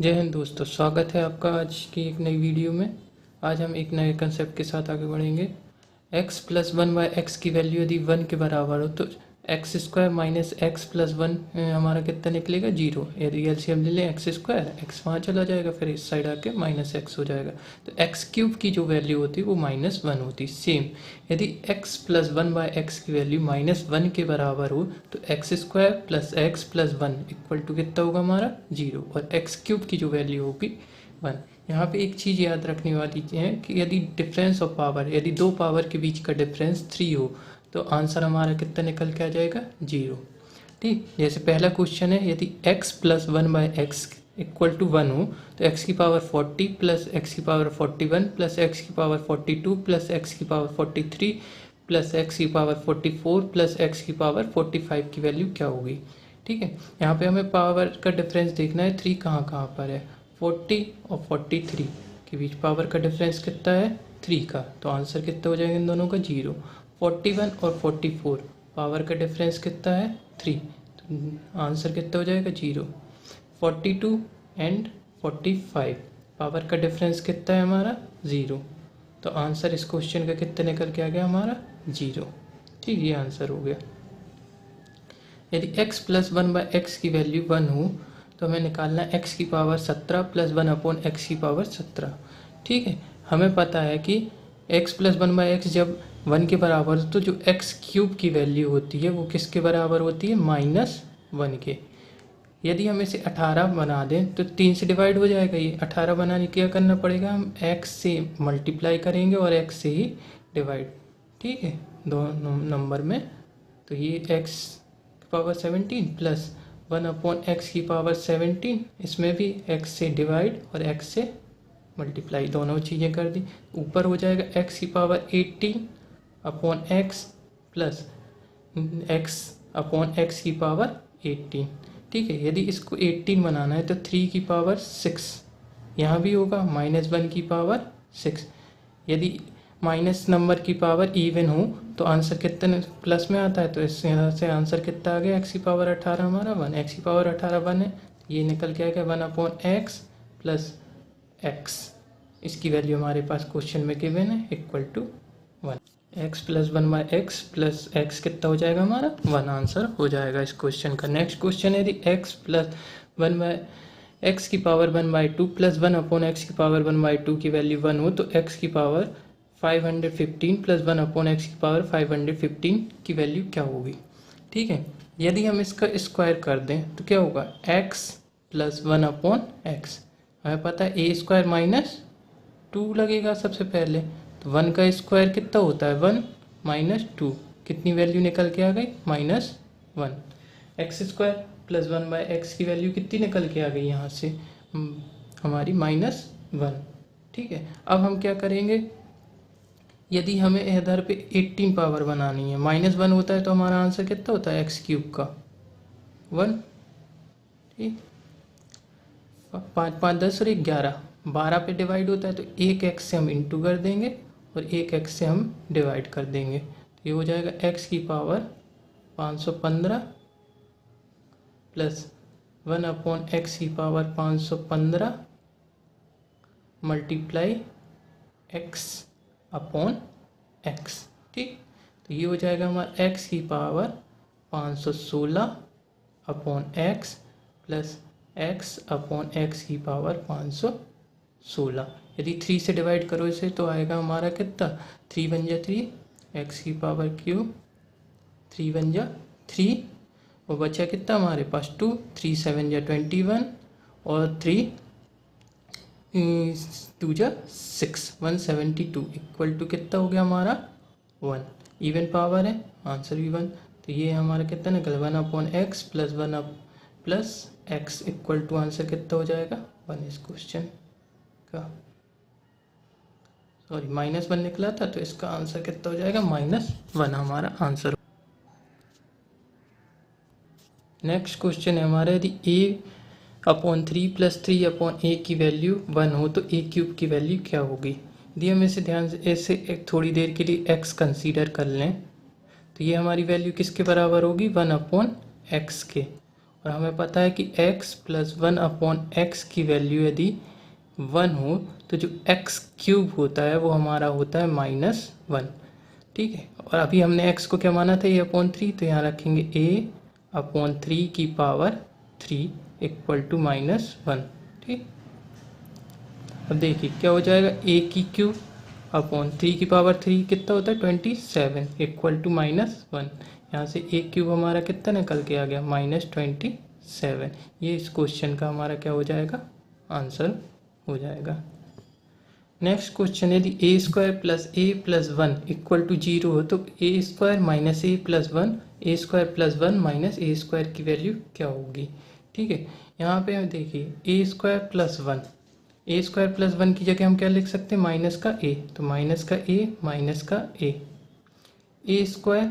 जय हिंद दोस्तों, स्वागत है आपका आज की एक नई वीडियो में। आज हम एक नए कंसेप्ट के साथ आगे बढ़ेंगे। x plus one by x की वैल्यू यदि 1 के बराबर हो तो x square minus x plus one हमारा कितना निकलेगा? 0। यदि एलसीएम ले लें एक्स स्क्वायर, एक्स वहाँ चला जाएगा, फिर इस साइड आके माइनस एक्स हो जाएगा। तो एक्स क्यूब की जो वैल्यू होती है वो -1 होती है। सेम यदि x plus one by x की वैल्यू -1 के बराबर हो तो x square plus x plus one equal to कितना होगा? हमारा 0। और एक्स क्यूब की जो वैल्यू होगी 1। यहाँ पे एक चीज़ याद रखने वाली है कि यदि डिफरेंस ऑफ पावर, यदि दो पावर के बीच का डिफरेंस 3 हो तो आंसर हमारा कितना निकल के आ जाएगा? 0। ठीक, जैसे पहला क्वेश्चन है, यदि x plus one by x equal to 1 हो तो x की पावर 40 प्लस एक्स की पावर 41 प्लस एक्स की पावर 42 प्लस एक्स की पावर 43 प्लस एक्स की पावर 44 प्लस एक्स की पावर 45 की वैल्यू क्या होगी? ठीक है, यहाँ पे हमें पावर का डिफरेंस देखना है। 3 कहाँ कहाँ पर है? 40 और 43 के बीच पावर का डिफरेंस कितना है? 3 का। तो आंसर कितना हो जाएगा इन दोनों का? 0। 41 और 44 पावर का डिफरेंस कितना है? 3। तो आंसर कितना हो जाएगा? 0। 42 एंड 45 पावर का डिफरेंस कितना है हमारा? 0। तो आंसर इस क्वेश्चन का कितना निकल के आ गया हमारा? 0। ठीक, ये आंसर हो गया। यदि x plus one by x की वैल्यू 1 हो तो हमें निकालना है x की पावर 17 प्लस 1 अपॉन एक्स की पावर 17। ठीक है, हमें पता है कि x plus one by x जब 1 के बराबर हो तो जो x क्यूब की वैल्यू होती है वो किसके बराबर होती है? -1 के। यदि हम इसे 18 बना दें तो 3 से डिवाइड हो जाएगा। ये 18 बनाने क्या करना पड़ेगा? हम x से मल्टीप्लाई करेंगे और x से ही डिवाइड। ठीक है, दो नंबर में। तो ये x power 17 plus 1 upon x की पावर 17, इसमें भी x से डिवाइड और x से मल्टीप्लाई, दोनों चीज़ें कर दी। ऊपर हो जाएगा x की power 18 upon x plus x upon x की पावर 18। ठीक है, यदि इसको 18 बनाना है तो 3 की पावर 6 यहाँ भी होगा, -1 की पावर 6। यदि माइनस नंबर की पावर इवन हो तो आंसर कितने प्लस में आता है? तो इस यहाँ से आंसर कितना आ गया? एक्स की पावर 18 हमारा 1। एक्स की पावर 18 1 है, ये निकल के आएगा 1 अपॉन एक्स प्लस एक्स। इसकी वैल्यू हमारे पास क्वेश्चन में गिवन है equal to 1। X plus one by x plus x कितना हो जाएगा हमारा? 1 आंसर हो जाएगा इस क्वेश्चन का। नेक्स्ट क्वेश्चन है, यदि x plus one by x की पावर 1/2 प्लस 1 अपॉन एक्स की पावर 1/2 की वैल्यू 1 हो तो एक्स की पावर 515 प्लस 1 अपॉन एक्स की पावर 515 की वैल्यू क्या होगी? ठीक है, यदि हम इसका स्क्वायर कर दें तो क्या होगा? x plus 1 upon x. हमें पता है a स्क्वायर माइनस 2 लगेगा सबसे पहले। तो 1 का स्क्वायर कितना होता है? 1 माइनस 2। कितनी वैल्यू निकल के आ गई? -1। X square plus 1 by x की वैल्यू कितनी निकल के आ गई यहाँ से? हमारी -1। ठीक है, अब हम क्या करेंगे? यदि हमें इधर पे 18 पावर बनानी है, -1 होता है तो हमारा आंसर कितना होता है? एक्स क्यूब का 1। ठीक, 5 5 10 और 11 12 पे डिवाइड होता है तो एक एक्स से हम इंटू कर देंगे और एक एक्स से हम डिवाइड कर देंगे। तो ये हो जाएगा एक्स की पावर 515 प्लस 1 अपॉन एक्स की power 515 multiply x upon x. ठीक, तो ये हो जाएगा हमारा एक्स की power 516 upon x plus x upon x की पावर 516। यदि 3 से डिवाइड करो इसे तो आएगा हमारा कितना? 3 बन जा 3, एक्स की पावर क्यूब 3 बन जा 3 और बचा कितना हमारे पास? 2। 3 7 जा 21 और 3 2 जा 6, 172 इक्वल टू कितना हो गया हमारा? 1। इवन पावर है, आंसर भी 1। तो ये हमारा कितना निकल? 1 upon x plus 1 up plus x equal to answer कितना हो जाएगा? 1 इस क्वेश्चन का। सॉरी, -1 निकला था तो इसका आंसर कितना हो जाएगा? -1 हमारा आंसर। नेक्स्ट क्वेश्चन है हमारा, यदि a अपॉन 3 प्लस 3 अपॉन ए की वैल्यू 1 हो तो ए क्यूब की वैल्यू क्या होगी? यदि हम इसे ध्यान से ऐसे एक थोड़ी देर के लिए x कंसीडर कर लें तो ये हमारी वैल्यू किसके बराबर होगी? 1 अपॉन एक्स के। और हमें पता है कि x प्लस 1/x की वैल्यू यदि 1 हो तो जो x क्यूब होता है वो हमारा होता है -1। ठीक है, और अभी हमने x को क्या माना था, a/3, तो यहाँ रखेंगे a/3 की पावर 3 इक्वल टू -1। ठीक, अब देखिए क्या हो जाएगा, a की क्यूब अपॉन 3 की पावर 3 कितना होता है 27 इक्वल टू -1। यहाँ से a क्यूब हमारा कितना निकल के आ गया -27। ये इस क्वेश्चन का हमारा क्या हो जाएगा, आंसर हो जाएगा। नेक्स्ट क्वेश्चन, यदि a² plus a plus 1 equal to 0 हो तो a² minus a plus 1 a² plus 1 minus a² की वैल्यू क्या होगी। ठीक है, यहाँ पे हम देखिए a² प्लस 1, a² प्लस 1 की जगह हम क्या लिख सकते हैं, माइनस का a, तो माइनस का a माइनस का a²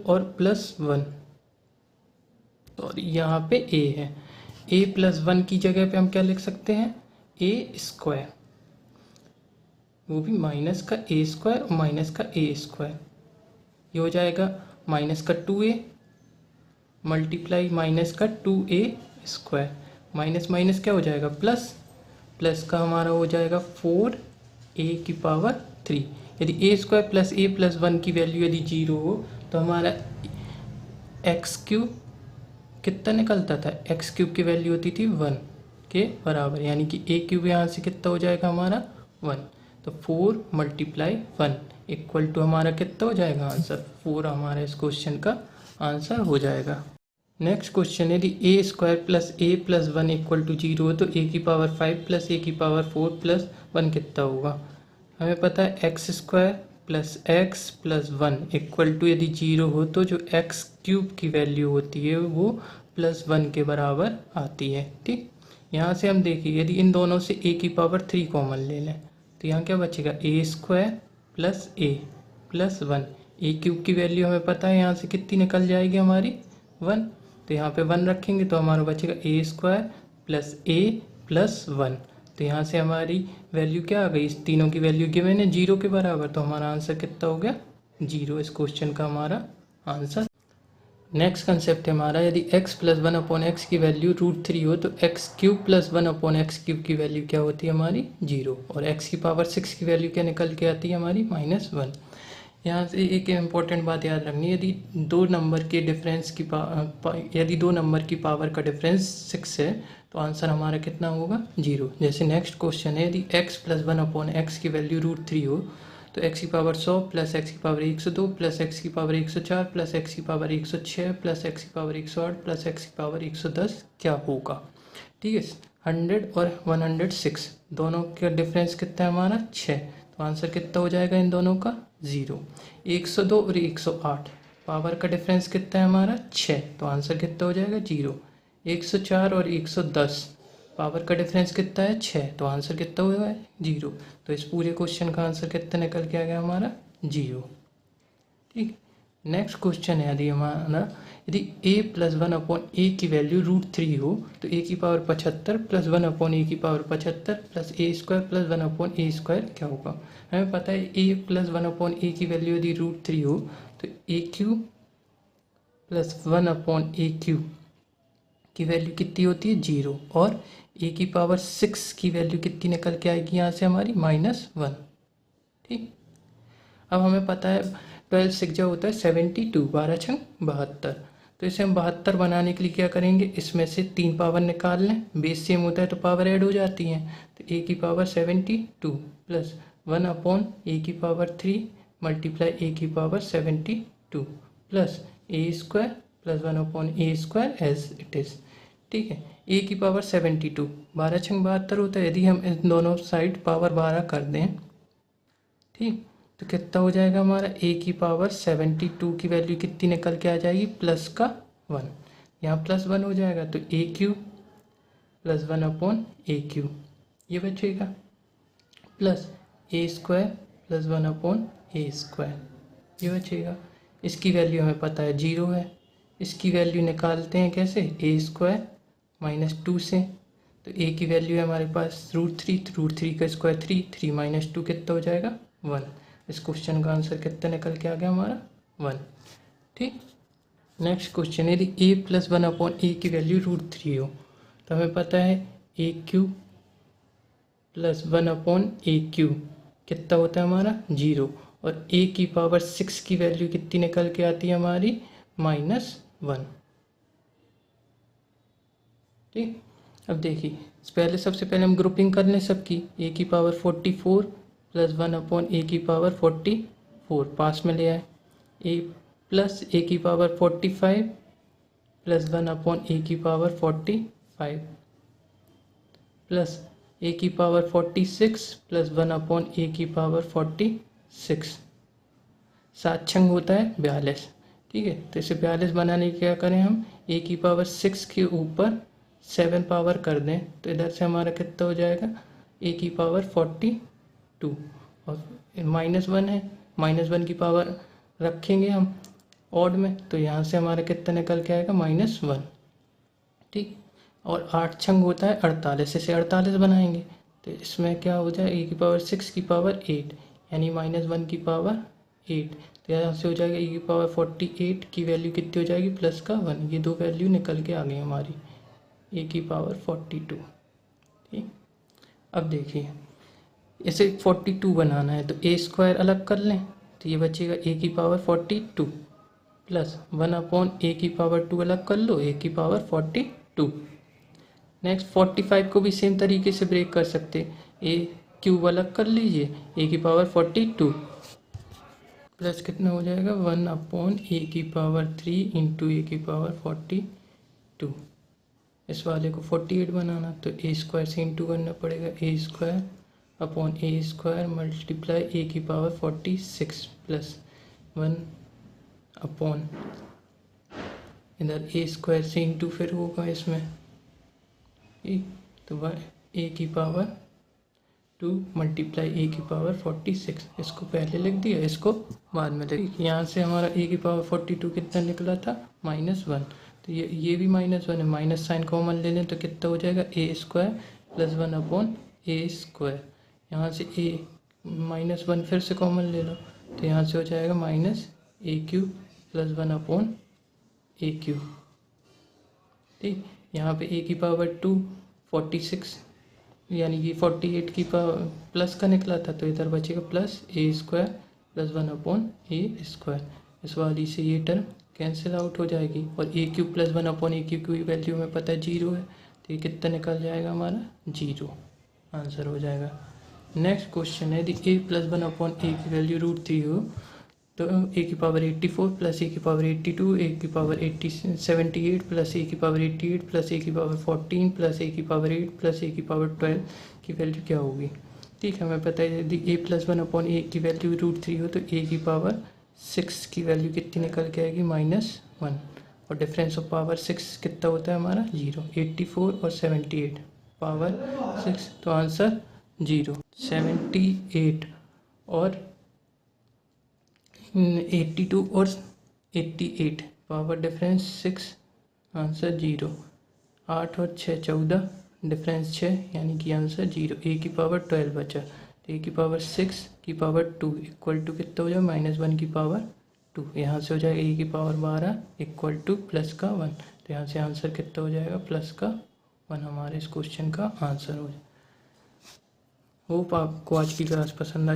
और प्लस 1, और यहाँ पे a है, a प्लस 1 की जगह पे हम क्या लिख सकते हैं, a², वो भी माइनस का a² और माइनस का a², ये हो जाएगा माइनस का 2a मल्टीप्लाई माइनस का 2a², माइनस माइनस क्या हो जाएगा प्लस, प्लस का हमारा हो जाएगा 4a की पावर 3। यदि a² प्लस a प्लस 1 की वैल्यू यदि 0 हो तो हमारा x³ कितना निकलता था, x³ की वैल्यू होती थी 1 के बराबर, यानी कि a³ यहाँ से कितना हो जाएगा हमारा 1, तो 4 मल्टीप्लाई 1 इक्वल टू हमारा कितना हो जाएगा आंसर, 4 हमारा इस क्वेश्चन का आंसर हो जाएगा। नेक्स्ट क्वेश्चन, यदि a² plus a plus 1 equal to 0 हो तो a की पावर 5 प्लस a की पावर 4 प्लस 1 कितना होगा। हमें पता है x² plus x plus 1 equal to यदि 0 हो तो जो x³ की वैल्यू होती है वो प्लस 1 के बराबर आती है। ठीक, यहाँ से हम देखिए यदि इन दोनों से a की पावर 3 कॉमन ले लें तो यहाँ क्या बचेगा, a² plus a plus 1, a³ की वैल्यू हमें पता है यहाँ से कितनी निकल जाएगी हमारी 1, तो यहाँ पे 1 रखेंगे तो हमारा बचेगा a² प्लस a प्लस 1, तो यहाँ से हमारी वैल्यू क्या आ गई, इस तीनों की वैल्यू गिवन है 0 के बराबर, तो हमारा आंसर कितना हो गया 0, इस क्वेश्चन का हमारा आंसर। नेक्स्ट कंसेप्ट है हमारा, यदि x प्लस 1/x की वैल्यू √3 हो तो x³ प्लस 1/x³ की वैल्यू क्या होती है हमारी 0, और x की पावर 6 की वैल्यू क्या निकल के आती है हमारी -1। यहाँ से एक इम्पॉर्टेंट बात याद रखनी है, यदि दो नंबर के डिफरेंस की यदि दो नंबर की पावर का डिफरेंस 6 है तो आंसर हमारा कितना होगा 0। जैसे नेक्स्ट क्वेश्चन है, यदि x प्लस 1/x की वैल्यू √3 हो तो x की पावर 100 प्लस x की पावर 102 प्लस x की पावर 104 प्लस x की पावर 106 प्लस x की पावर 108 प्लस x की पावर 110 क्या होगा। ठीक है, 100 और 106 दोनों का डिफरेंस कितना है हमारा 6, तो आंसर कितना हो जाएगा इन दोनों का 0। 102 और 108 पावर का डिफरेंस कितना है हमारा 6, तो आंसर कितना हो जाएगा 0। 104 और 110 पावर का डिफरेंस कितना है 6, तो आंसर कितना हुआ है 0, तो इस पूरे क्वेश्चन का आंसर कितना निकल के आ गया हमारा 0। ठीक, नेक्स्ट क्वेश्चन है, यदि a प्लस 1/a की वैल्यू √3 हो तो a की पावर 75 प्लस 1/a की power 75 plus a² plus 1/a² क्या होगा। हमें पता है a प्लस 1/a की वैल्यू यदि √3 हो तो a³ प्लस 1/a³ की वैल्यू कितनी होती है 0, और a की पावर 6 की वैल्यू कितनी निकल के आएगी यहाँ से हमारी -1। ठीक, अब हमें पता है 12 6 जो होता है 72, 12 छंग 72, तो इसे हम 72 बनाने के लिए क्या करेंगे, इसमें से 3 पावर निकाल लें, बेस सेम होता है तो पावर ऐड हो जाती हैं, तो a की पावर 72 प्लस 1/a की पावर 3 मल्टीप्लाई a की power 72 plus a² plus 1/a² as it is. ठीक है, a की पावर 72, 12 छंग 72 होता है, यदि हम इन दोनों साइड पावर 12 कर दें ठीक तो कितना हो जाएगा हमारा a की पावर 72 की वैल्यू कितनी निकल के आ जाएगी प्लस का 1, यहाँ प्लस 1 हो जाएगा तो a³ प्लस 1/a³ ये बचेगा प्लस a² प्लस 1/a² ये बचेगा। इसकी वैल्यू हमें पता है 0 है, इसकी वैल्यू निकालते हैं कैसे, a² माइनस 2 से, तो a की वैल्यू है हमारे पास √3, तो √3 का स्क्वायर 3, 3 माइनस 2 कितना हो जाएगा 1। इस क्वेश्चन का आंसर कितना निकल के आ गया हमारा 1। ठीक, नेक्स्ट क्वेश्चन, यदि a प्लस 1/a की वैल्यू √3 हो तो हमें पता है a³ प्लस 1/a³ कितना होता है हमारा 0, और a की पावर 6 की वैल्यू कितनी निकल के आती है हमारी -1। ठीक, अब देखिए पहले सबसे पहले हम ग्रुपिंग कर लें सबकी। a की पावर 44 प्लस 1/a की पावर 44 पास में ले आए, a प्लस a की पावर 45 प्लस 1/a की पावर 45 प्लस a की पावर 46 प्लस 1/a की पावर 46, 7 छंग होता है 42। ठीक है, तो इसे 42 बनाने की क्या करें हम, a की पावर 6 के ऊपर 7 पावर कर दें तो इधर से हमारा कितना हो जाएगा a की पावर 42, और -1 है, -1 की पावर रखेंगे हम ऑड में तो यहाँ से हमारा कितना निकल के आएगा -1। ठीक, और 8 छंग होता है 48, इसे 48 बनाएंगे तो इसमें क्या हो जाए a की पावर 6 की पावर 8 यानी -1 की पावर 8, तो यहाँ से हो जाएगा e की पावर 48 की वैल्यू कितनी हो जाएगी प्लस का 1, ये दो वैल्यू निकल के आ गई हमारी a की पावर 42। ठीक, अब देखिए इसे 42 बनाना है तो a² अलग कर लें तो ये बचेगा a की पावर 42 प्लस 1/a की पावर 2 अलग कर लो, a की पावर 42। नेक्स्ट 45 को भी सेम तरीके से ब्रेक कर सकते, a³ अलग कर लीजिए, a की पावर 42 प्लस कितना हो जाएगा 1/a की पावर 3 इंटू a की पावर 42। इस वाले को 48 बनाना तो a² से इंटू करना पड़ेगा, a² मल्टीप्लाई a की पावर 46 प्लस 1/ इधर a² से इंटू फिर होगा इसमें, तो a की पावर 2 मल्टीप्लाई a की पावर 46, इसको पहले लिख दिया, इसको बाद में लिख। यहाँ से हमारा a की पावर 42 कितना निकला था -1, तो ये भी -1 है, माइनस साइन कॉमन ले लें तो कितना हो जाएगा a² प्लस 1/a²। यहाँ से -1 फिर से कॉमन ले लो तो यहाँ से हो जाएगा -a³ प्लस 1/a³। ठीक, यहाँ पे a की पावर 2 46 यानी कि 48 की पावर प्लस का निकला था तो इधर बचेगा प्लस a² प्लस 1/a²। इस वाली से ये टर्म कैंसिल आउट हो जाएगी और a³ प्लस 1/a³ की वैल्यू में पता है 0 है तो ये कितना निकल जाएगा हमारा 0, आंसर हो जाएगा। नेक्स्ट क्वेश्चन है, यदि a प्लस 1/a की वैल्यू √3 हो तो a की पावर 84 प्लस a की पावर 82 a की पावर 78 प्लस a की पावर 88 प्लस a की पावर 14 प्लस a की पावर 8 प्लस a की पावर 12 की वैल्यू क्या होगी। ठीक है, हमें पता है यदि a प्लस 1/a की वैल्यू √3 हो तो a की पावर 6 की वैल्यू कितनी निकल के आएगी -1, और डिफरेंस ऑफ पावर 6 कितना होता है हमारा 0। 84 और 78 पावर 6 तो आंसर 0। 78 और 82 और 88 पावर डिफरेंस 6, आंसर 0। 8 और 6 14 डिफरेंस 6 यानी कि आंसर 0। a की पावर 12 बचा तो a की पावर 6 की पावर 2 इक्वल टू कितना हो जाए -1 की पावर 2, यहाँ से हो जाएगा a की पावर 12 इक्वल टू प्लस का 1, तो यहाँ से आंसर कितना हो जाएगा प्लस का 1, हमारे इस क्वेश्चन का आंसर हो जाए। होप आपको आज की क्लास पसंद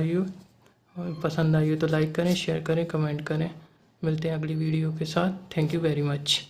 आई हो तो लाइक करें, शेयर करें, कमेंट करें। मिलते हैं अगली वीडियो के साथ। Thank you very much.